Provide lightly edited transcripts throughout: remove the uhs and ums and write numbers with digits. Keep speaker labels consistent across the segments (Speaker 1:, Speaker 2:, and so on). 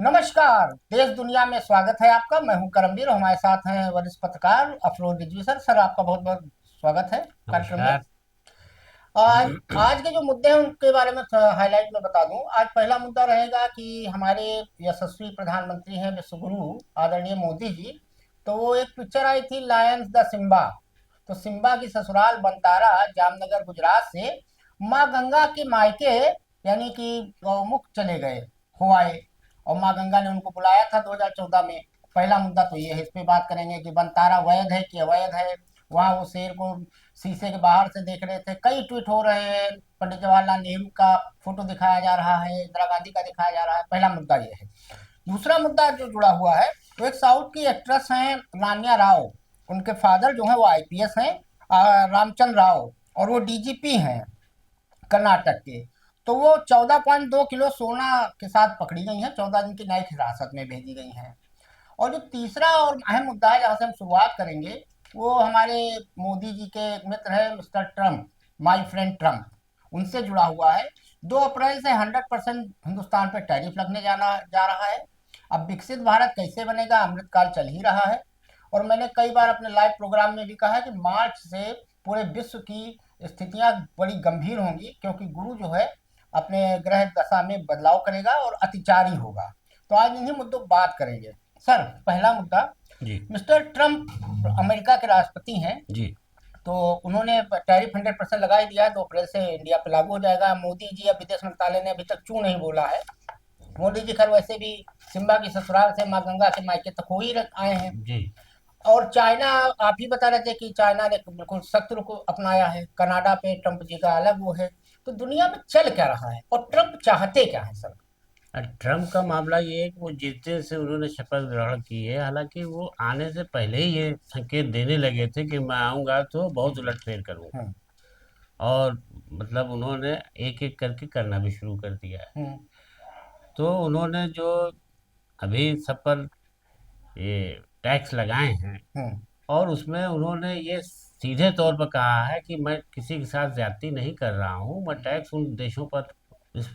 Speaker 1: नमस्कार। देश दुनिया में स्वागत है आपका। मैं हूं करमवीर और हमारे साथ हैं वरिष्ठ पत्रकार अफरोज रिजवी सर। सर, आपका बहुत बहुत स्वागत है कार्यक्रम में।
Speaker 2: नमस्कार।
Speaker 1: आज आज के जो मुद्दे हैं उनके बारे में हाईलाइट में बता दूं। आज पहला मुद्दा रहेगा कि हमारे यशस्वी प्रधानमंत्री हैं विश्वगुरु आदरणीय मोदी जी। तो वो एक पिक्चर आई थी लायंस द सिम्बा। तो सिम्बा की ससुराल बनतारा जामनगर गुजरात से माँ गंगा के मायके यानी कि गौमुख चले गए हो आए। और माँ गंगा ने उनको बुलाया था 2014 में। पहला मुद्दा तो ये है, इस पे बात करेंगे कि बनतारा वैध है कि अवैध है। वहां वो शेर को शीशे के बाहर से देख रहे थे। कई ट्वीट हो रहे हैं। पंडित जवाहरलाल नेहरू का फोटो दिखाया जा रहा है, इंदिरा गांधी का दिखाया जा रहा है। पहला मुद्दा ये है। दूसरा मुद्दा जो जुड़ा हुआ है, तो एक साउथ की एक्ट्रेस हैं रान्या राव। उनके फादर जो है वो आईपीएस हैं, रामचंद्र राव। और वो डीजीपी हैं कर्नाटक के। तो वो 14.2 किलो सोना के साथ पकड़ी गई हैं, 14 दिन की न्यायिक हिरासत में भेजी गई हैं। और जो तीसरा और अहम मुद्दा है जहाँ से हम शुरुआत करेंगे, वो हमारे मोदी जी के एक मित्र है mister Trump, my friend Trump. उनसे जुड़ा हुआ है। 2 अप्रैल से 100% हिंदुस्तान पे टैरिफ लगने जाना जा रहा है। अब विकसित भारत कैसे बनेगा, अमृतकाल चल ही रहा है। और मैंने कई बार अपने लाइव प्रोग्राम में भी कहा है कि मार्च से पूरे विश्व की स्थितियां बड़ी गंभीर होंगी, क्योंकि गुरु जो है अपने ग्रह दशा में बदलाव करेगा और अतिचारी होगा। तो आज इन्हीं मुद्दों पर बात करेंगे। सर, पहला मुद्दा।
Speaker 2: जी।
Speaker 1: मिस्टर ट्रम्प अमेरिका के राष्ट्रपति हैं।
Speaker 2: जी।
Speaker 1: तो उन्होंने टैरिफ 100% लगा ही दिया है। 2 अप्रैल से इंडिया पे लागू हो जाएगा। मोदी जी, अब विदेश मंत्रालय ने अभी तक क्यों नहीं बोला है। मोदी जी खैर वैसे भी सिम्बा की ससुराल से माँ गंगा के मायके तक हो ही आए हैं।
Speaker 2: जी।
Speaker 1: और चाइना, आप ही बता रहे थे कि चाइना ने बिल्कुल सख्त रुख अपनाया है। कनाडा पे ट्रम्प जी का अलग वो है। तो दुनिया में चल क्या रहा है और ट्रम्प चाहते क्या है सर?
Speaker 2: ट्रम्प का मामला ये है कि वो जिस दिन से उन्होंने शपथ ग्रहण की है, हालांकि वो आने से पहले ही ये संकेत देने लगे थे कि मैं आऊंगा तो बहुत उलटफेर करूंगा।
Speaker 1: हम्म।
Speaker 2: और मतलब उन्होंने एक एक करके करना भी शुरू कर दिया है।
Speaker 1: हम्म।
Speaker 2: तो उन्होंने जो अभी सब पर ये टैक्स लगाए हैं,
Speaker 1: हम्म।
Speaker 2: और उसमें उन्होंने ये सीधे तौर पर कहा है कि मैं किसी के साथ ज्यादती नहीं कर रहा हूँ, मैं टैक्स उन देशों पर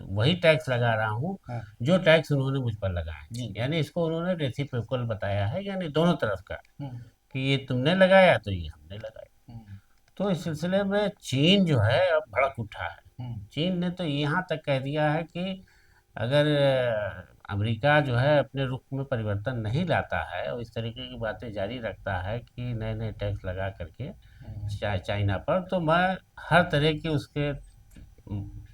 Speaker 2: वही टैक्स लगा रहा हूँ
Speaker 1: हम्म।
Speaker 2: जो टैक्स उन्होंने मुझ पर लगाए।
Speaker 1: जी।
Speaker 2: यानी इसको उन्होंने रेसिप्रोकल बताया है, यानी दोनों तरफ का,
Speaker 1: हम्म।
Speaker 2: कि ये तुमने लगाया तो ये हमने लगाया।
Speaker 1: हम्म।
Speaker 2: तो इस सिलसिले में चीन जो है अब भड़क उठा है।
Speaker 1: हम्म।
Speaker 2: चीन ने तो यहाँ तक कह दिया है कि अगर अमेरिका जो है अपने रुख में परिवर्तन नहीं लाता है और इस तरीके की बातें जारी रखता है कि नए नए टैक्स लगा करके चाइना पर, तो मैं हर तरह के उसके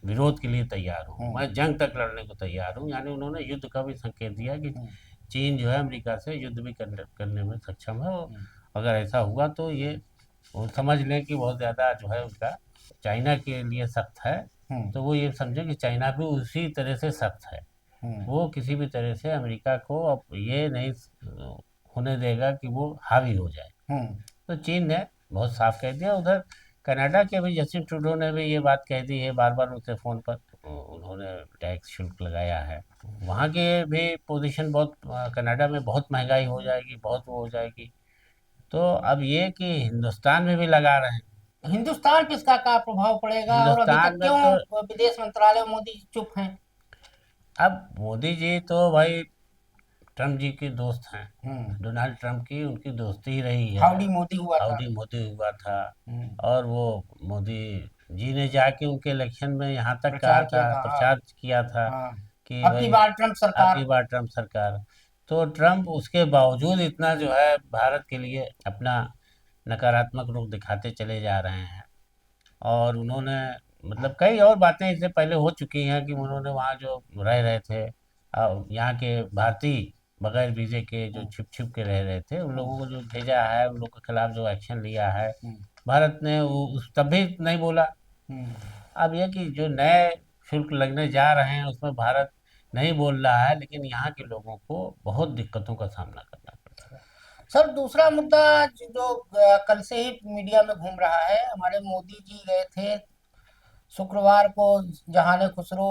Speaker 2: विरोध के लिए तैयार हूँ,
Speaker 1: हम्म।
Speaker 2: मैं जंग तक लड़ने को तैयार हूँ। यानी उन्होंने युद्ध का भी संकेत दिया कि
Speaker 1: हम्म।
Speaker 2: चीन जो है अमेरिका से युद्ध भी करने में सक्षम है। और
Speaker 1: हम्म।
Speaker 2: अगर ऐसा हुआ तो ये वो समझ लें कि बहुत ज़्यादा जो है उनका चाइना के लिए सख्त है।
Speaker 1: हम्म।
Speaker 2: तो वो ये समझे कि चाइना भी उसी तरह से सख्त है।
Speaker 1: हम्म।
Speaker 2: वो किसी भी तरह से अमेरिका को अब ये नहीं होने देगा कि वो हावी हो जाए।
Speaker 1: हम्म।
Speaker 2: तो चीन ने बहुत साफ कह दिया। उधर कनाडा के भी जस्टिन ट्रूडो ने भी ये बात कह दी है, बार बार उनसे फ़ोन पर उन्होंने टैक्स शुल्क लगाया है। वहाँ के भी पोजीशन बहुत, कनाडा में बहुत महंगाई हो जाएगी, बहुत वो हो जाएगी। तो अब ये कि हिंदुस्तान में भी लगा रहे हैं।
Speaker 1: हिंदुस्तान पे इसका क्या प्रभाव पड़ेगा और अभी तक
Speaker 2: हिंदुस्तान में
Speaker 1: क्यों
Speaker 2: तो
Speaker 1: विदेश मंत्रालय और मोदी जी चुप हैं?
Speaker 2: अब मोदी जी तो भाई ट्रम्प जी के दोस्त हैं।
Speaker 1: हम्म।
Speaker 2: डोनाल्ड ट्रम्प की उनकी दोस्ती ही रही है।
Speaker 1: हाउडी मोदी हुआ था।
Speaker 2: हाउडी मोदी हुआ था।
Speaker 1: हम्म।
Speaker 2: और वो मोदी जी ने जाके उनके इलेक्शन में यहाँ तक कहा
Speaker 1: प्रचार किया
Speaker 2: था,
Speaker 1: था, हाँ।
Speaker 2: प्रचार किया था
Speaker 1: हाँ।
Speaker 2: कि
Speaker 1: अब की
Speaker 2: भाई
Speaker 1: बार ट्रम्प सरकार।
Speaker 2: आपकी बार ट्रम्प सरकार। तो ट्रम्प उसके बावजूद इतना जो है भारत के लिए अपना नकारात्मक रुख दिखाते चले जा रहे हैं। और उन्होंने मतलब कई और बातें इससे पहले हो चुकी हैं कि उन्होंने वहाँ जो रह रहे थे, यहाँ के भारतीय बगैर वीजे के जो
Speaker 1: हम्म।
Speaker 2: छिप छिप के रह रहे थे, उन
Speaker 1: हम्म।
Speaker 2: लोगों को जो भेजा है, उन लोगों के खिलाफ जो एक्शन लिया है,
Speaker 1: हम्म।
Speaker 2: भारत ने वो उस तब भी नहीं बोला।
Speaker 1: हम्म।
Speaker 2: अब ये कि जो नए शुल्क लगने जा रहे हैं उसमें भारत नहीं बोल रहा है, लेकिन यहाँ के लोगों को बहुत दिक्कतों का सामना करना पड़ रहा
Speaker 1: सर, दूसरा मुद्दा जो कल से ही मीडिया में घूम रहा है, हमारे मोदी जी गए थे शुक्रवार को जहाने खुसरो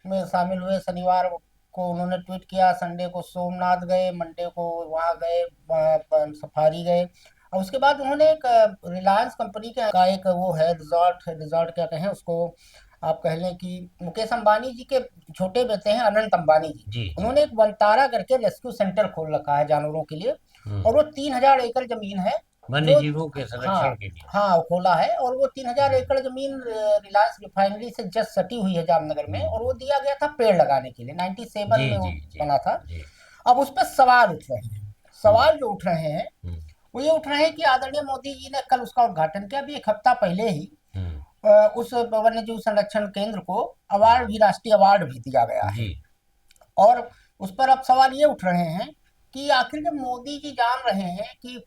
Speaker 1: में शामिल हुए। शनिवार को उन्होंने ट्वीट किया, संडे को सोमनाथ गए, मंडे को वहाँ गए, सफारी गए। और उसके बाद उन्होंने एक रिलायंस कंपनी का एक वो है रिजॉर्ट, रिजॉर्ट क्या कहें उसको, आप कह लें कि मुकेश अंबानी जी के छोटे बेटे हैं अनंत अंबानी जी।
Speaker 2: जी जी।
Speaker 1: उन्होंने एक वनतारा करके रेस्क्यू सेंटर खोल रखा है जानवरों के लिए,
Speaker 2: हम्म।
Speaker 1: और वो 3000 एकड़ जमीन है
Speaker 2: वन्य
Speaker 1: जो,
Speaker 2: जीवों के
Speaker 1: हाँ
Speaker 2: संरक्षण के लिए।
Speaker 1: हाँ खोला है। और वो 3000
Speaker 2: हम्म।
Speaker 1: एकड़ जमीन रिलायंस रिफाइनरी से जस्ट सटी हुई है जामनगर में, और वो
Speaker 2: हम्म।
Speaker 1: दिया गया था पेड़ लगाने के लिए, 97
Speaker 2: जी
Speaker 1: में वो
Speaker 2: जी जी
Speaker 1: बना था।
Speaker 2: जी।
Speaker 1: अब उस पर सवाल उठ रहे हैं,
Speaker 2: हम्म।
Speaker 1: सवाल जो उठ रहे हैं
Speaker 2: हम्म।
Speaker 1: वो ये उठ रहे हैं कि आदरणीय मोदी जी ने कल उसका उद्घाटन किया, अभी एक हफ्ता पहले ही
Speaker 2: हम्म।
Speaker 1: उस वन्य जीव संरक्षण केंद्र को अवार्ड भी, राष्ट्रीय अवार्ड भी दिया गया है।
Speaker 2: जी।
Speaker 1: और उस पर अब सवाल ये उठ रहे हैं कि आखिर जब मोदी जी जान रहे हैं कि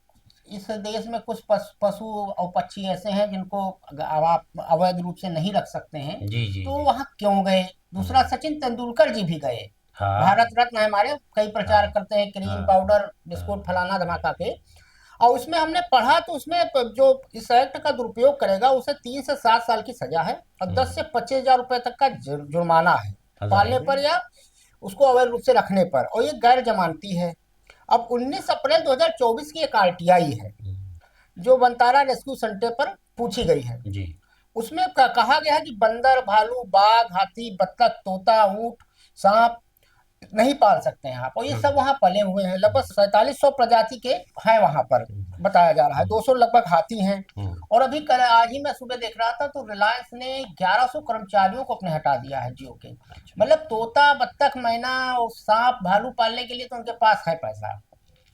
Speaker 1: इस देश में कुछ पशु और पक्षी ऐसे हैं जिनको आप अवैध रूप से नहीं रख सकते हैं,
Speaker 2: जी जी
Speaker 1: तो
Speaker 2: जी।
Speaker 1: वहां क्यों गए? दूसरा,
Speaker 2: हम्म।
Speaker 1: सचिन तेंदुलकर जी भी गए,
Speaker 2: हाँ
Speaker 1: भारत रत्न है हमारे, कई
Speaker 2: हाँ
Speaker 1: प्रचार करते हैं क्रीम
Speaker 2: हाँ
Speaker 1: पाउडर बिस्कुट
Speaker 2: हाँ।
Speaker 1: फलाना धमाका के। और उसमें हमने पढ़ा तो उसमें जो इस एक्ट का दुरुपयोग करेगा उसे 3 से 7 साल की सजा है और 10 से 25 हजार रुपए तक का जुर्माना है, पालने
Speaker 2: जाहिर
Speaker 1: पर या उसको अवैध रूप से रखने पर, और ये गैर जमानती है। अब 19 अप्रैल 2024 की एक आरटीआई है
Speaker 2: है।
Speaker 1: जो बंतारा रेस्क्यू सेंटर पर पूछी गई है।
Speaker 2: जी।
Speaker 1: उसमें कहा गया है कि बंदर, भालू, बाघ, हाथी, बत्तख, तोता, ऊंट, सांप नहीं पाल सकते हैं आप, और ये सब
Speaker 2: हम्म।
Speaker 1: वहाँ पले हुए हैं। लगभग 4700 प्रजाति के हैं वहाँ पर,
Speaker 2: हम्म।
Speaker 1: बताया जा रहा है 200 लगभग हाथी हैं।
Speaker 2: हम्म।
Speaker 1: और अभी आज ही मैं सुबह देख रहा था तो रिलायंस ने 1100 कर्मचारियों को अपने हटा दिया है जियो के।
Speaker 2: अच्छा।
Speaker 1: मतलब तोता, बत्तख, मैना और सांप, भालू पालने के लिए तो उनके पास है पैसा,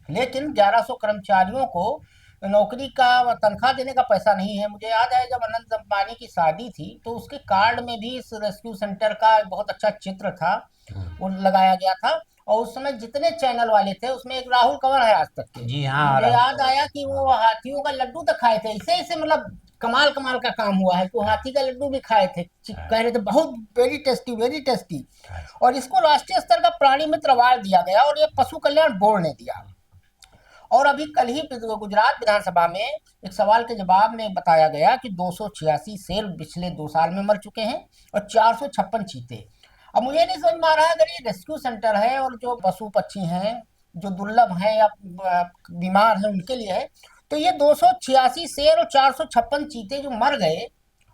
Speaker 1: लेकिन 1100 कर्मचारियों को नौकरी का तनख्वाह देने का पैसा नहीं है। मुझे याद है जब अनंत अंबानी की शादी थी तो उसके कार्ड में भी इस रेस्क्यू सेंटर का बहुत अच्छा चित्र था,
Speaker 2: हम्म।
Speaker 1: वो लगाया गया था। और उस समय जितने चैनल वाले थे उसमें एक राहुल कंवर है आज तक के,
Speaker 2: जी
Speaker 1: तो
Speaker 2: हाँ,
Speaker 1: मुझे
Speaker 2: राहुल
Speaker 1: याद
Speaker 2: कंवर
Speaker 1: आया
Speaker 2: जी,
Speaker 1: कि
Speaker 2: हाँ।
Speaker 1: वो हाथियों का लड्डू तक खाए थे, इसे इसे मतलब कमाल कमाल का काम हुआ है, तो हाथी का लड्डू भी खाए थे, कह रहे थे बहुत वेरी टेस्टी वेरी टेस्टी।
Speaker 2: अच्छा।
Speaker 1: और इसको राष्ट्रीय स्तर का प्राणी मित्र अवार्ड दिया गया और ये पशु कल्याण बोर्ड ने दिया। और अभी कल ही गुजरात विधानसभा में एक सवाल के जवाब में बताया गया कि 286 शेर पिछले 2 साल में मर चुके हैं और 456 चीते। अब मुझे नहीं समझ में आ रहा है, अगर ये रेस्क्यू सेंटर है और जो पशु पक्षी हैं जो दुर्लभ हैं या बीमार हैं उनके लिए है, तो ये 286 शेर और 456 चीते जो मर गए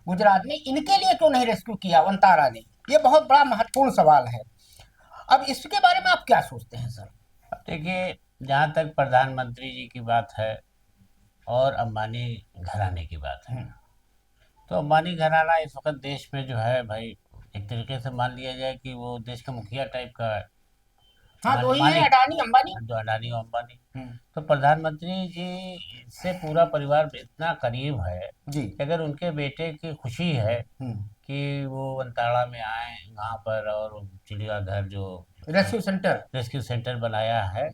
Speaker 1: गुजरात में, इनके लिए क्यों नहीं रेस्क्यू किया वनतारा ने? ये बहुत बड़ा महत्वपूर्ण सवाल है। अब इसके बारे में आप क्या सोचते हैं सर?
Speaker 2: अब देखिए, जहाँ तक प्रधानमंत्री जी की बात है और अंबानी घराने की बात है,
Speaker 1: हम्म।
Speaker 2: तो अंबानी घराना इस वक्त देश में जो है भाई, एक तरीके से मान लिया जाए कि वो देश का मुखिया टाइप का है,
Speaker 1: हाँ, दो ही है,
Speaker 2: मालिक।
Speaker 1: अडानी अंबानी।
Speaker 2: जो अडानी और अंबानी,
Speaker 1: हम्म।
Speaker 2: तो प्रधानमंत्री जी से पूरा परिवार इतना करीब है
Speaker 1: जी।
Speaker 2: कि अगर उनके बेटे की खुशी है
Speaker 1: हम्म।
Speaker 2: कि वो वनताड़ा में आए वहाँ पर, और चिड़ियाघर जो
Speaker 1: रेस्क्यू सेंटर।
Speaker 2: रेस्क्यू सेंटर बनाया है,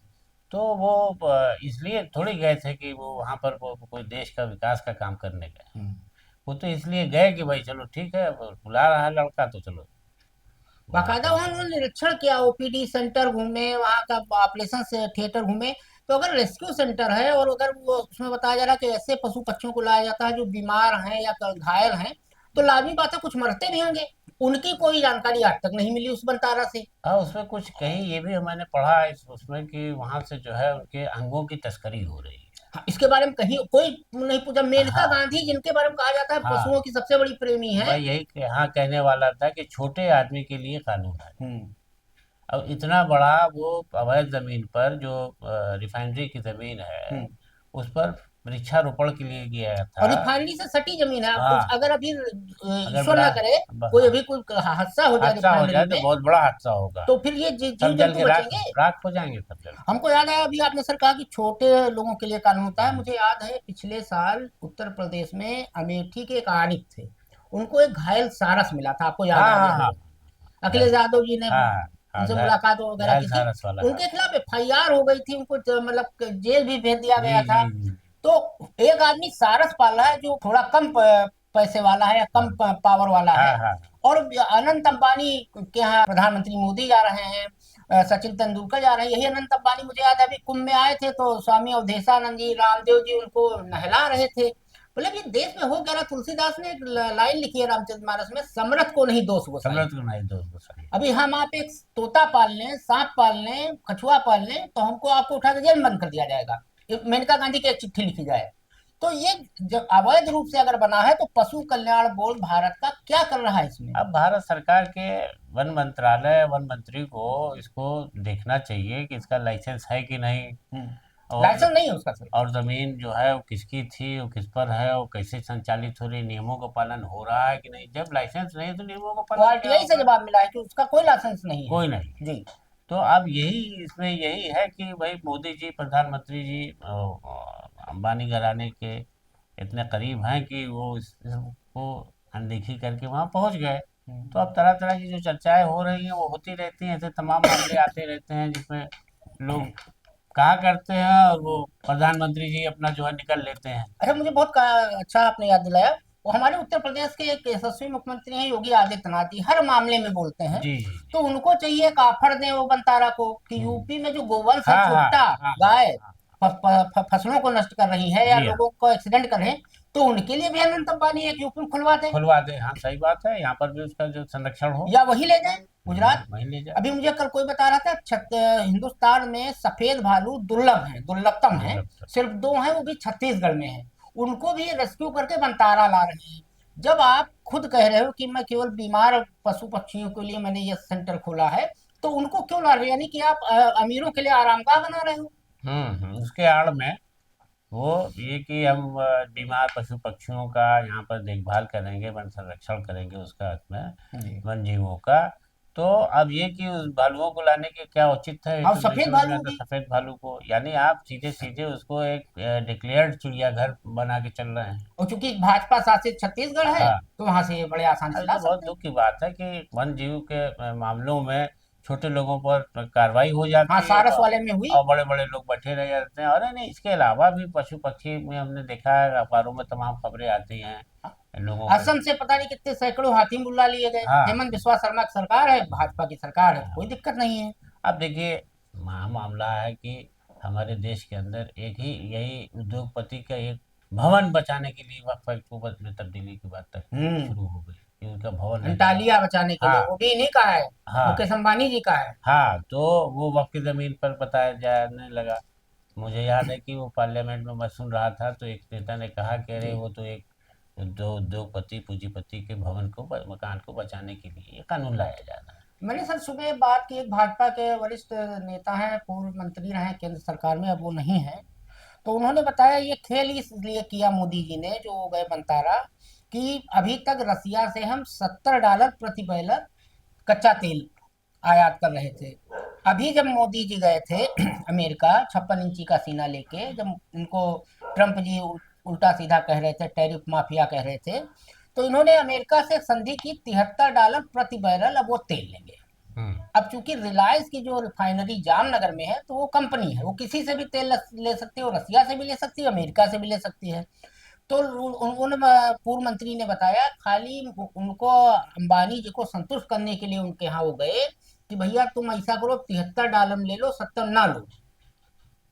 Speaker 2: तो वो इसलिए थोड़ी गए थे कि वो वहाँ पर वो कोई देश का विकास का काम करने गए।
Speaker 1: हम्म।
Speaker 2: वो तो इसलिए गए कि भाई चलो ठीक है, अब बुला रहा है लड़का तो चलो वहाँ
Speaker 1: बाकायदा
Speaker 2: पर।
Speaker 1: वहाँ उन्होंने निरीक्षण किया, ओपीडी सेंटर घूमे, वहाँ का ऑपरेशन से थिएटर घूमे। तो अगर रेस्क्यू सेंटर है और अगर वो उसमें बताया जा रहा है कि ऐसे पशु पक्षियों को लाया जाता है जो बीमार हैं या घायल हैं, तो लाजमी बात है कुछ मरते भी होंगे। उनकी कोई जानकारी आज तक नहीं मिली उस बंटारा से।
Speaker 2: हाँ, उसमें कुछ कहीं ये भी मैंने पढ़ा है उसमें कि वहाँ से जो है उनके अंगों की तस्करी हो रही है।
Speaker 1: हाँ, इसके बारे में कहीं कोई नहीं पूछा। मेनका
Speaker 2: हाँ
Speaker 1: गांधी जिनके बारे में कहा जाता है
Speaker 2: हाँ।
Speaker 1: पशुओं की सबसे बड़ी प्रेमी है।
Speaker 2: मैं यही यहाँ कहने वाला था कि छोटे आदमी के लिए कानून है।
Speaker 1: हम्म।
Speaker 2: अब इतना बड़ा वो अवैध जमीन पर जो रिफाइनरी की जमीन है,
Speaker 1: हम्म।
Speaker 2: उस पर वृक्षारोपण के लिए गया
Speaker 1: और
Speaker 2: था।
Speaker 1: रिफाइनरी से सटी जमीन है, कुछ
Speaker 2: हाँ,
Speaker 1: अगर अभी
Speaker 2: अगर
Speaker 1: ईश्वर
Speaker 2: बड़ा
Speaker 1: ना करे कोई
Speaker 2: हाँ,
Speaker 1: अभी कोई हादसा हो जाए
Speaker 2: हादसा हो
Speaker 1: रिफाइनरी
Speaker 2: जाए तो
Speaker 1: में,
Speaker 2: बहुत बड़ा हादसा होगा।
Speaker 1: तो फिर ये जीव
Speaker 2: सब जल
Speaker 1: जंतु
Speaker 2: के राख
Speaker 1: बचेंगे?
Speaker 2: राख हो जाएंगे, सब जल के।
Speaker 1: हमको याद है अभी आपने सर कहा कि छोटे लोगों के लिए कानून होता है, मुझे याद है पिछले साल उत्तर प्रदेश में अमेठी के एक आरिफ थे, उनको एक घायल सारस मिला था, आपको याद
Speaker 2: हाँ
Speaker 1: आ
Speaker 2: हाँ
Speaker 1: गया
Speaker 2: हाँ।
Speaker 1: हो। अखिलेश
Speaker 2: घायल।
Speaker 1: यादव जी ने
Speaker 2: हाँ हाँ।
Speaker 1: उनसे मुलाकात वगैरह
Speaker 2: घायल
Speaker 1: की थी,
Speaker 2: सारस वाला, हाँ।
Speaker 1: उनके खिलाफ एफआईआर हो गई थी, उनको मतलब जेल भी भेज दिया
Speaker 2: जी
Speaker 1: गया था।
Speaker 2: जी जी।
Speaker 1: तो एक आदमी सारस पाल रहा है जो थोड़ा कम पैसे वाला है या
Speaker 2: हाँ
Speaker 1: कम पावर वाला
Speaker 2: हाँ
Speaker 1: है,
Speaker 2: हाँ।
Speaker 1: और अनंत अंबानी के यहाँ प्रधानमंत्री मोदी जा रहे हैं, सचिन तेंदुलकर जा रहे हैं। यही अनंत अंबानी मुझे याद है अभी कुंभ में आए थे तो स्वामी अवधेशानंद जी, रामदेव जी उनको नहला रहे थे। मतलब ये देश में हो क्या रहा, तुलसीदास ने एक लाइन लिखी है रामचरितमानस में, समरथ को नहीं दोष गोसाई।
Speaker 2: समृद्ध को नहीं दोस्त गोसाई।
Speaker 1: अभी हम आप एक तोता पाल लें, सांप पाल लें, कछुआ पाल लें, तो हमको आपको उठा के जेल में बंद कर दिया जाएगा, मेनका गांधी की एक चिट्ठी लिखी जाए। तो ये जब अवैध रूप से अगर बना है तो पशु कल्याण बोर्ड भारत का क्या कर रहा है इसमें?
Speaker 2: अब भारत सरकार के वन मंत्रालय, वन मंत्री को इसको देखना चाहिए कि इसका लाइसेंस है कि नहीं, और
Speaker 1: लाइसेंस नहीं है उसका सर।
Speaker 2: और जमीन जो है वो किसकी थी, वो किस पर है, वो कैसे संचालित हो रही, नियमों का पालन हो रहा है कि नहीं। जब लाइसेंस नहीं है तो नियमों का
Speaker 1: वो
Speaker 2: पालन क्या
Speaker 1: आरटीआई से
Speaker 2: होगा?
Speaker 1: जवाब मिला है कि उसका कोई लाइसेंस नहीं है।
Speaker 2: कोई नहीं।
Speaker 1: जी।
Speaker 2: तो अब यही इसमें यही है कि भाई मोदी जी, प्रधानमंत्री जी अंबानी घराने के इतने करीब हैं कि वो इसको अनदेखी करके वहाँ पहुँच गए। तो अब तरह तरह की जो चर्चाएं हो रही हैं वो होती रहती हैं, ऐसे तमाम मामले आते रहते हैं जिसमें लोग कहा करते हैं और वो प्रधानमंत्री जी अपना जो है निकल लेते हैं।
Speaker 1: अच्छा, मुझे बहुत अच्छा आपने याद दिलाया। वो हमारे उत्तर प्रदेश के एक यशस्वी मुख्यमंत्री हैं योगी आदित्यनाथ जी, हर मामले में बोलते हैं।
Speaker 2: जी जी
Speaker 1: तो
Speaker 2: जी।
Speaker 1: उनको चाहिए एक ऑफर दें वो बनतारा को कि
Speaker 2: हम्म।
Speaker 1: यूपी में जो गोवंश है
Speaker 2: हाँ हाँ
Speaker 1: चुट्टा
Speaker 2: हाँ
Speaker 1: गाय
Speaker 2: हाँ।
Speaker 1: फसलों को नष्ट कर रही है या
Speaker 2: जी हाँ,
Speaker 1: लोगों को एक्सीडेंट कर रहे हैं, तो उनके लिए भी अनंत अंबानी एक यूपी में खुलवा दें
Speaker 2: खुलवा दे। हाँ सही बात है, यहाँ पर भी उसका जो संरक्षण हो।
Speaker 1: या वही ले जाएं गुजरात।
Speaker 2: वहीं ले जाए।
Speaker 1: अभी मुझे कल कोई बता रहा था हिंदुस्तान में सफेद भालू दुर्लभ है, दुर्लभतम है।
Speaker 2: दुर्लभ तक।
Speaker 1: सिर्फ दो हैं, वो भी छत्तीसगढ़ में है। उनको भी रेस्क्यू करके बंतारा ला रहे हैं। जब आप खुद कह रहे हो कि मैं केवल बीमार पशु पक्षियों के लिए मैंने ये सेंटर खोला है, तो उनको क्यों ला रहे हो? यानी कि आप अमीरों के लिए आरामगाह बना रहे हो।
Speaker 2: उसके आड़ में वो ये कि हम बीमार पशु पक्षियों का यहाँ पर देखभाल करेंगे, वन संरक्षण करेंगे उसका, उसमें
Speaker 1: जी।
Speaker 2: वन जीवों का। तो अब ये कि उस भालुओं को लाने के क्या औचित्य है, ये
Speaker 1: और
Speaker 2: तो नहीं
Speaker 1: सफेद
Speaker 2: समझ में
Speaker 1: भालू
Speaker 2: आता।
Speaker 1: भी।
Speaker 2: सफेद भालू को यानी आप सीधे सीधे उसको एक डिक्लेयर्ड चिड़ियाघर बना के चल रहे हैं।
Speaker 1: और चूंकि भाजपा शासित छत्तीसगढ़ है,
Speaker 2: हाँ।
Speaker 1: तो वहां से बड़े आसानी
Speaker 2: अब
Speaker 1: से
Speaker 2: ये
Speaker 1: ला
Speaker 2: तो बहुत
Speaker 1: सकते हैं।
Speaker 2: दुख की बात है कि वन जीव के मामलों में छोटे लोगों पर कार्रवाई हो
Speaker 1: हाँ,
Speaker 2: जाती है,
Speaker 1: सारस वाले में हुई।
Speaker 2: और बड़े बड़े लोग बैठे रह जाते हैं। अरे नहीं, इसके अलावा भी पशु पक्षी में हमने देखा है, अखबारों में तमाम खबरें आती हैं इन लोगों के।
Speaker 1: असम से पता नहीं कितने सैकड़ों हाथी बुला लिए गए।
Speaker 2: हाँ
Speaker 1: हेमंत बिस्वा शर्मा की सरकार है, भाजपा की सरकार है,
Speaker 2: हाँ।
Speaker 1: कोई दिक्कत नहीं है।
Speaker 2: अब देखिए, मामला है कि हमारे देश के अंदर एक ही यही उद्योगपति का एक भवन बचाने के लिए वक्फ एक्ट में तब्दीली की बात तक
Speaker 1: हम्म।
Speaker 2: शुरू हो गई कि उनका भवन है जहाँ।
Speaker 1: अंटालिया बचाने के लिए,
Speaker 2: हाँ
Speaker 1: वो भी इन्हीं का है,
Speaker 2: हाँ
Speaker 1: मुकेश अंबानी जी का है।
Speaker 2: हाँ। तो वो वक्त की जमीन पर बताया जाने लगा। मुझे याद है कि वो पार्लियामेंट में मैं सुन रहा था, तो एक नेता ने कहा कि अरे
Speaker 1: जी।
Speaker 2: वो तो एक उद्योगपति पूंजीपति के भवन को, मकान को बचाने के लिए ये कानून लाया जा रहा है।
Speaker 1: मैंने सर सुबह बात की, एक भाजपा के वरिष्ठ नेता हैं, पूर्व मंत्री रहे केंद्र सरकार में, अब वो नहीं है। तो उन्होंने बताया ये खेल इसलिए किया मोदी जी ने जो गए बंतारा, कि अभी तक रसिया से हम $70 प्रति बैरल कच्चा तेल आयात कर रहे थे। अभी जब मोदी जी गए थे अमेरिका 56 इंची का सीना लेके, जब उनको ट्रंप जी उल्टा सीधा कह रहे थे, टैरिफ माफिया कह रहे थे, तो इन्होंने अमेरिका से संधि की $73 प्रति बैरल अब वो तेल लेंगे।
Speaker 2: हम्म।
Speaker 1: अब चूंकि रिलायंस की जो रिफाइनरी जामनगर में है, तो वो कंपनी है, वो किसी से भी तेल ले सकती है, वो रसिया से भी ले सकती है, अमेरिका से भी ले सकती है। तो उन पूर्व मंत्री ने बताया खाली उनको अंबानी जी को संतुष्ट करने के लिए उनके यहाँ वो गए कि भैया तुम ऐसा करो, $73 ले लो, 70 ना लो,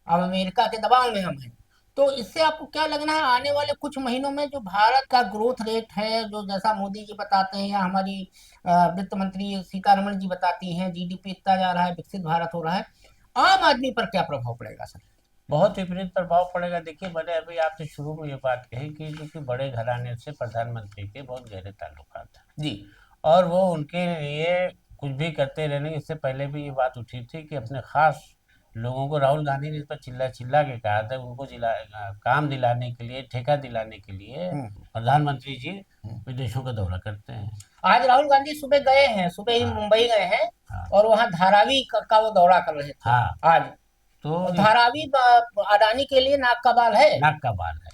Speaker 1: अब अमेरिका के दबाव में हम हैं। तो इससे आपको क्या लगना है आने वाले कुछ महीनों में जो भारत का ग्रोथ रेट है, जो जैसा मोदी जी बताते हैं या हमारी वित्त मंत्री सीतारमण जी बताती हैं, जीडीपी इतना जा रहा है, विकसित भारत हो रहा है, आम आदमी पर क्या प्रभाव पड़ेगा सर?
Speaker 2: बहुत विपरीत प्रभाव पड़ेगा। देखिए, मैंने अभी आपसे शुरू में ये बात कही कि जो कि बड़े घराने से प्रधानमंत्री के बहुत गहरे ताल्लुकात हैं,
Speaker 1: जी।
Speaker 2: और वो उनके लिए कुछ भी करते रहने। इससे पहले भी ये बात उठी थी कि अपने खास लोगों को राहुल गांधी ने इस पर चिल्ला चिल्ला के कहा था, उनको काम दिलाने के लिए, ठेका दिलाने के लिए
Speaker 1: हम्म।
Speaker 2: प्रधानमंत्री जी
Speaker 1: हम्म।
Speaker 2: विदेशों का दौरा करते हैं।
Speaker 1: आज राहुल गांधी सुबह गए हैं, सुबह ही
Speaker 2: हाँ
Speaker 1: मुंबई गए हैं,
Speaker 2: हाँ
Speaker 1: और वहां धारावी का वो दौरा कर रहे थे
Speaker 2: हाँ।
Speaker 1: आज।
Speaker 2: तो
Speaker 1: और धारावी अडानी के लिए नाक का बाल है।
Speaker 2: नाक का बाल है,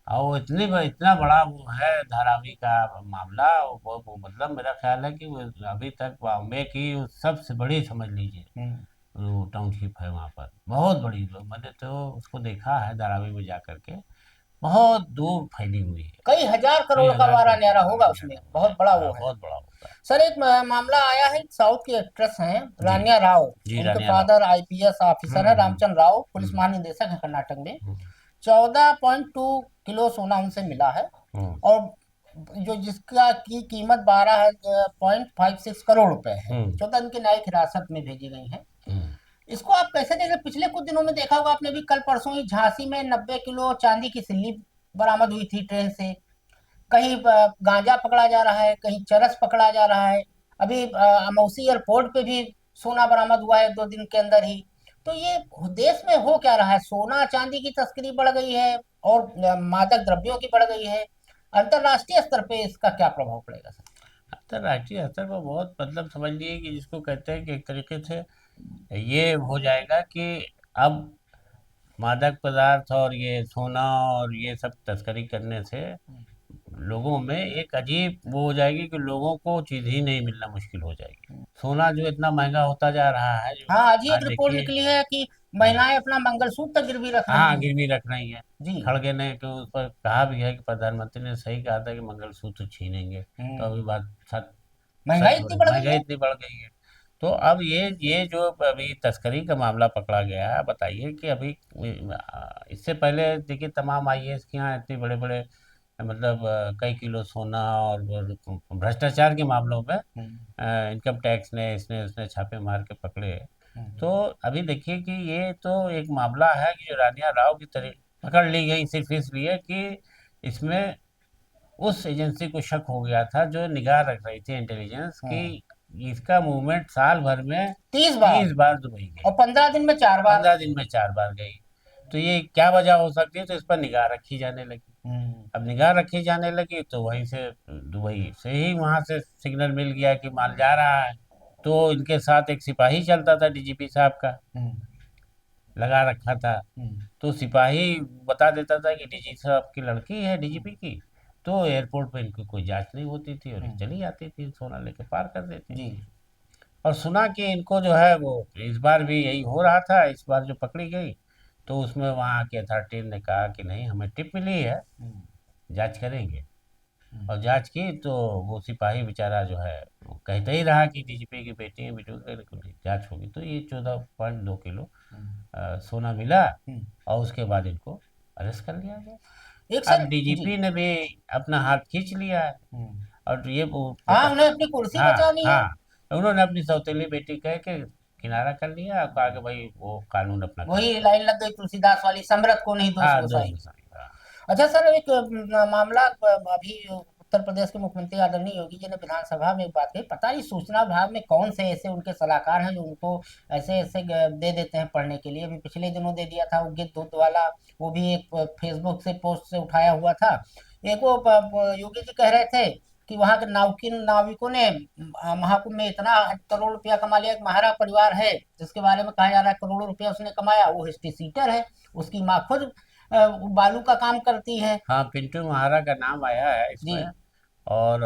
Speaker 2: और वो इतना बड़ा वो है धारावी का मामला। वो मतलब मेरा ख्याल है कि वो अभी तक बॉम्बे की सबसे बड़ी, समझ लीजिए, वो टाउनशिप है, वहाँ पर बहुत बड़ी। लोग, मैंने तो उसको देखा है धारावी में जा करके, बहुत दूर फैली हुई है।
Speaker 1: कई हजार
Speaker 2: कई
Speaker 1: करोड़ का
Speaker 2: हजार
Speaker 1: वारा
Speaker 2: करोड़
Speaker 1: न्यारा
Speaker 2: का
Speaker 1: होगा
Speaker 2: वारा
Speaker 1: उसमें,
Speaker 2: न्यारा होता
Speaker 1: बहुत
Speaker 2: है।
Speaker 1: बड़ा
Speaker 2: हाँ,
Speaker 1: वो है।
Speaker 2: बहुत बड़ा होता है।
Speaker 1: सर एक मामला आया है, साउथ की एक्ट्रेस हैं
Speaker 2: जी
Speaker 1: रानिया राव,
Speaker 2: जी।
Speaker 1: उनके
Speaker 2: रानिया राव।
Speaker 1: फादर आईपीएस ऑफिसर है,
Speaker 2: हम्म।
Speaker 1: रामचंद्र राव पुलिस
Speaker 2: हम्म।
Speaker 1: महानिदेशक है कर्नाटक में।
Speaker 2: हम्म।
Speaker 1: 14.2 किलो सोना उनसे मिला है,
Speaker 2: हम्म।
Speaker 1: और जो जिसका की कीमत 12.56 करोड़ रुपए है।
Speaker 2: हम्म।
Speaker 1: 14 दिन की न्यायिक हिरासत में भेजी गई है।
Speaker 2: हम्म।
Speaker 1: इसको आप कैसे देख रहे हैं? पिछले कुछ दिनों में देखा होगा आपने भी, कल परसों ही झांसी में 90 किलो चांदी की सिल्ली बरामद हुई थी ट्रेन से, कहीं गांजा पकड़ा जा रहा है, कहीं चरस पकड़ा जा रहा है। अभी अमौसी एयरपोर्ट पे भी सोना बरामद हुआ है 2 दिन के अंदर ही। तो ये देश में हो क्या रहा है? सोना चांदी की तस्करी बढ़ गई है और मादक द्रव्यों की बढ़ गई है। अंतरराष्ट्रीय स्तर पे इसका क्या प्रभाव पड़ेगा सर?
Speaker 2: अंतर्राष्ट्रीय स्तर पर बहुत, मतलब समझ लिए कि जिसको कहते हैं कि एक तरीके से ये हो जाएगा कि अब मादक पदार्थ और ये सोना और ये सब तस्करी करने से लोगों में एक अजीब वो हो जाएगी कि लोगों को चीज़ ही नहीं मिलना मुश्किल हो जाएगी। सोना जो इतना महंगा होता जा रहा है, जो
Speaker 1: हाँ, आज ही एक
Speaker 2: आज
Speaker 1: रिपोर्ट
Speaker 2: देखिए।
Speaker 1: निकली है कि
Speaker 2: हाँ,
Speaker 1: महिलाएं अपना मंगलसूत्र तक गिरवी रख रही
Speaker 2: हाँ,
Speaker 1: हैं।
Speaker 2: गिरवी रख रही है।
Speaker 1: जी।
Speaker 2: खड़गे ने तो उस पर कहा भी है कि प्रधानमंत्री ने सही कहा था कि मंगलसूत्र छीनेंगे, तो
Speaker 1: हम्म।
Speaker 2: अभी बात सच
Speaker 1: महंगाई
Speaker 2: सच हो
Speaker 1: इतनी
Speaker 2: रही,
Speaker 1: बढ़ गई
Speaker 2: महंगाई
Speaker 1: है।
Speaker 2: इतनी बढ़ गई है। तो अब ये जो अभी तस्करी का मामला पकड़ा गया है, बताइए कि अभी इससे पहले देखिए तमाम आईएएस के यहाँ इतने बड़े बड़े, मतलब कई किलो सोना और भ्रष्टाचार के मामलों में
Speaker 1: हम्म।
Speaker 2: इनकम टैक्स ने इसने उसने छापे मार के पकड़े। तो
Speaker 1: हम्म।
Speaker 2: अभी देखिए कि ये तो एक मामला है कि जो रानिया राव की तरह पकड़ ली गई सिर्फ इसलिए कि इसमें उस एजेंसी को शक हो गया था जो निगाह रख रही थी, इंटेलिजेंस, कि
Speaker 1: हम्म।
Speaker 2: इसका मूवमेंट साल भर में
Speaker 1: 30 बार
Speaker 2: 30 बार दुबई गई,
Speaker 1: और 15 दिन में 4 बार।
Speaker 2: 15 दिन में 4 बार गई। तो ये क्या वजह हो सकती है? तो इस पर निगाह रखी जाने लगी।
Speaker 1: हम्म।
Speaker 2: अब निगाह रखी जाने लगी तो वहीं से, दुबई से ही वहां से सिग्नल मिल गया कि माल जा रहा है। तो इनके साथ एक सिपाही चलता था, डीजीपी साहब का
Speaker 1: हम्म।
Speaker 2: लगा रखा था।
Speaker 1: हम्म।
Speaker 2: तो सिपाही बता देता था कि डीजी साहब की लड़की है, डीजीपी की। तो एयरपोर्ट पे इनकी कोई जांच नहीं होती थी और ये
Speaker 1: हम्म।
Speaker 2: चली आती थी, सोना लेके पार कर देती
Speaker 1: जी।
Speaker 2: थी। और सुना कि इनको जो है वो इस बार भी यही हो रहा था, इस बार जो पकड़ी गई तो उसमें वहाँ की अथॉरिटी ने कहा कि नहीं, हमें टिप मिली है,
Speaker 1: हम्म।
Speaker 2: जांच करेंगे।
Speaker 1: हम्म।
Speaker 2: और जांच की तो वो सिपाही बेचारा जो है वो कहते ही रहा कि डीजीपी की बेटी है, बेटी की जांच होगी। तो ये 14.2 किलो
Speaker 1: हम्म।
Speaker 2: सोना मिला
Speaker 1: हम्म।
Speaker 2: और उसके बाद इनको अरेस्ट कर लिया गया।
Speaker 1: एक सर।
Speaker 2: अब
Speaker 1: जी।
Speaker 2: डीजीपी ने भी अपना हाथ खींच लिया है।
Speaker 1: हम्म।
Speaker 2: और ये वो
Speaker 1: हाँ, उन्हें अपनी कुर्सी
Speaker 2: हाँ,
Speaker 1: बचानी है।
Speaker 2: हाँ, उन्होंने अपनी सौतेली बेटी कह के किनारा कर लिया और कहा कि भाई वो कानून अपना काम
Speaker 1: वही
Speaker 2: करे।
Speaker 1: लाइन लग गई तुलसीदास वाली, समरथ को नहीं दोष
Speaker 2: हाँ, दोस्त
Speaker 1: गोसाई।
Speaker 2: गोसाई, हाँ।
Speaker 1: अच्छा सर, एक मामला अभी उत्तर प्रदेश के मुख्यमंत्री आदरणीय योगी जी ने विधानसभा में एक बात कही। पता नहीं सूचना विभाग में कौन से ऐसे उनके सलाहकार हैं जो उनको ऐसे ऐसे दे देते हैं पढ़ने के लिए। अभी पिछले दिनों दे दिया था वो गिद्ध दुद्ध वाला, वो भी एक फेसबुक से पोस्ट से उठाया हुआ था। एक वो योगी जी कह रहे थे कि वहां के नाविकों ने महाकुंभ में इतना करोड़ रुपया कमा लिया। एक महारा परिवार है जिसके बारे में कहा जा रहा है करोड़ों रुपया उसने कमाया, वो हिस्ट्री सीटर है। उसकी माँ खुद बालू का काम करती है।
Speaker 2: हाँ, पिंटू महारा का नाम आया है
Speaker 1: जी।
Speaker 2: इसमें। और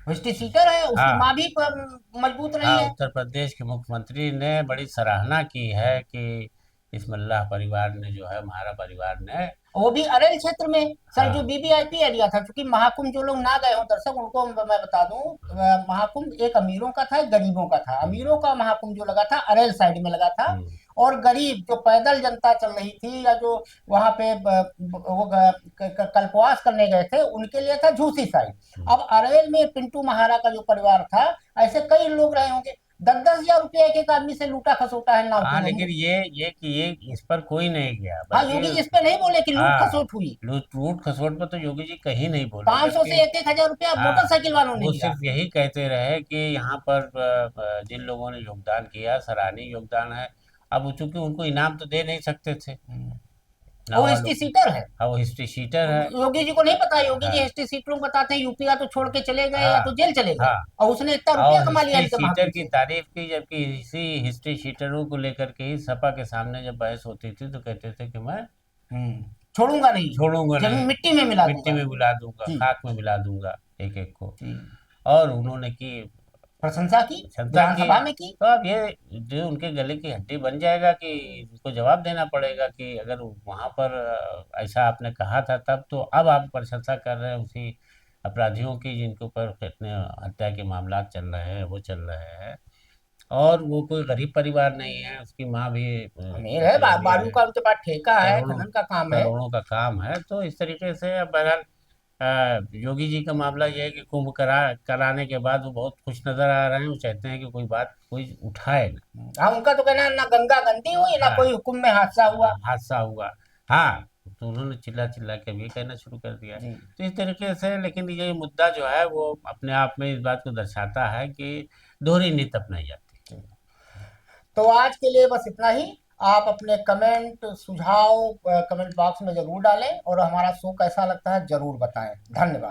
Speaker 1: हिस्ट्री सीटर है, उसकी
Speaker 2: हाँ,
Speaker 1: माँ भी मजबूत रही
Speaker 2: हाँ,
Speaker 1: है।
Speaker 2: उत्तर प्रदेश के मुख्यमंत्री ने बड़ी सराहना की है कि इस मल्लाह परिवार ने जो है, महारा परिवार ने।
Speaker 1: वो भी अरेल क्षेत्र में सर, जो
Speaker 2: हाँ,
Speaker 1: वीवीआईपी एरिया था। क्योंकि महाकुंभ जो लोग ना गए हो दर्शक, उनको मैं बता दूं, महाकुंभ एक अमीरों का था, एक गरीबों का था।
Speaker 2: हम्म,
Speaker 1: अमीरों का महाकुंभ जो लगा था अरेल साइड में लगा था।
Speaker 2: हम्म,
Speaker 1: और गरीब जो पैदल जनता चल रही थी या जो वहां पे वो कल्पवास करने गए थे, उनके लिए था झूसी साइड।
Speaker 2: हम्म।
Speaker 1: अब अरेल में पिंटू महारा का जो परिवार था, ऐसे कई लोग रहे होंगे। 10-10 हजार रुपया एक एक आदमी से लूटा खसोटा है
Speaker 2: हाँ,
Speaker 1: नावकिनों ने।
Speaker 2: लेकिन ये कि ये इस पर कोई नहीं गया,
Speaker 1: हाँ,
Speaker 2: बल्कि
Speaker 1: योगी जी इस पे नहीं बोले कि लूट
Speaker 2: हाँ,
Speaker 1: खसोट हुई।
Speaker 2: लूट लूट खसोट पर तो योगी जी कहीं नहीं बोले,
Speaker 1: 500
Speaker 2: बल्कि
Speaker 1: से 1-1 हजार रुपया
Speaker 2: हाँ,
Speaker 1: मोटरसाइकिल वालों ने
Speaker 2: वो
Speaker 1: लिया।
Speaker 2: सिर्फ यही कहते रहे कि यहाँ पर जिन लोगों ने योगदान किया, सराहनीय योगदान है। अब चूंकि उनको इनाम तो दे नहीं सकते थे ना
Speaker 1: वो
Speaker 2: वालों
Speaker 1: हिस्ट्री
Speaker 2: को।
Speaker 1: सीटर है।
Speaker 2: हाँ, वो हिस्ट्री शीटर है।
Speaker 1: योगी जी को नहीं पता। योगी जी
Speaker 2: हाँ,
Speaker 1: हिस्ट्री सीटरों को बताते हैं यूपी या तो छोड़ के चले गए या
Speaker 2: हाँ,
Speaker 1: तो जेल चले गए।
Speaker 2: हाँ।
Speaker 1: और उसने इतना रुपया
Speaker 2: और
Speaker 1: कमा लिया
Speaker 2: हिस्ट्री
Speaker 1: इनके
Speaker 2: शीटर
Speaker 1: महाकुंभ
Speaker 2: की
Speaker 1: से।
Speaker 2: तारीफ की, जबकि इसी हिस्ट्री शीटरों को लेकर के ही सपा के सामने जब बहस होती थी तो कहते थे कि मैं
Speaker 1: हम्म। छोड़ूंगा नहीं,
Speaker 2: छोड़ूंगा
Speaker 1: जमीन
Speaker 2: नहीं,
Speaker 1: मिट्टी में मिला
Speaker 2: मिट्टी
Speaker 1: दूंगा।
Speaker 2: में मिला दूंगा,
Speaker 1: जी।
Speaker 2: खाक में मिला दूंगा एक एक को।
Speaker 1: जी।
Speaker 2: और उन्होंने की
Speaker 1: प्रशंसा की,
Speaker 2: क्षमता की।
Speaker 1: विधानसभा में की।
Speaker 2: तो अब ये जो उनके गले की हड्डी बन जाएगा कि उनको जवाब देना पड़ेगा कि अगर वहां पर ऐसा आपने कहा था तब, तो अब आप प्रशंसा कर रहे हैं उसी अपराधियों की जिनके ऊपर कितने हत्या के मामला चल रहे हैं, वो चल रहे हैं। और वो कोई गरीब परिवार नहीं है, उसकी माँ भी
Speaker 1: अमीर है,
Speaker 2: जैसे अमीर
Speaker 1: बालू
Speaker 2: है,
Speaker 1: का उनके पास ठेका है,
Speaker 2: करोड़ों
Speaker 1: खनन का काम है।
Speaker 2: करोड़ों का काम है। तो इस तरीके से अब बहरहाल योगी जी का मामला ये है कि कुंभ कराने के बाद वो बहुत खुश नजर आ रहे हैं। वो चाहते हैं कि कोई बात कोई उठाए ना।
Speaker 1: हाँ, उनका तो कहना है ना गंगा गंदी हुई ना
Speaker 2: हाँ,
Speaker 1: कोई हुक्म में हादसा हुआ।
Speaker 2: हादसा हुआ। हाँ, तो उन्होंने चिल्ला चिल्ला के भी कहना शुरू कर दिया।
Speaker 1: जी
Speaker 2: तो इस तरीके से, लेकिन ये मुद्दा जो है वो अपने आप में इस बात को दर्शाता है कि दोहरी नीति अपनाई जाती
Speaker 1: जी। तो आज के लिए बस इतना ही। आप अपने कमेंट सुझाव कमेंट बॉक्स में जरूर डालें और हमारा शो कैसा लगता है जरूर बताएं। धन्यवाद।